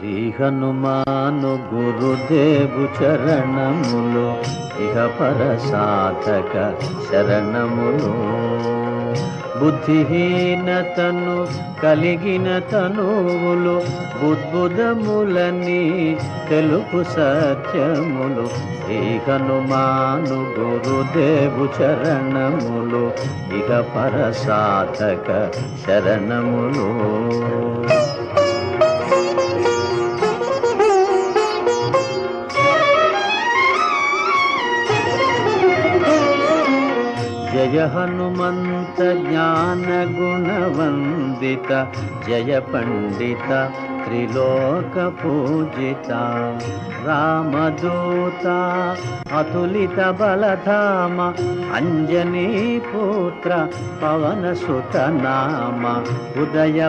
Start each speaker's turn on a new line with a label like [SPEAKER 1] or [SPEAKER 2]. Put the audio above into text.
[SPEAKER 1] శ్రీ హనుమాను గురుదేవు చరణములు ఇహ పర సాధక శరణములు. బుద్ధిహీనతను కలిగిన తనువులు బుద్బుదములని తెలుపు సత్యములు. శ్రీ హనుమాను గురుదేవు చరణములు ఇహ పర సాధక శరణములు. జయ హనుమంత జ్ఞాన గుణవందిత జయ పండిత త్రిలోక పూజిత. రామదూత అతులిత బలధామ అంజనీ పుత్ర పవన సుత నామ. ఉదయ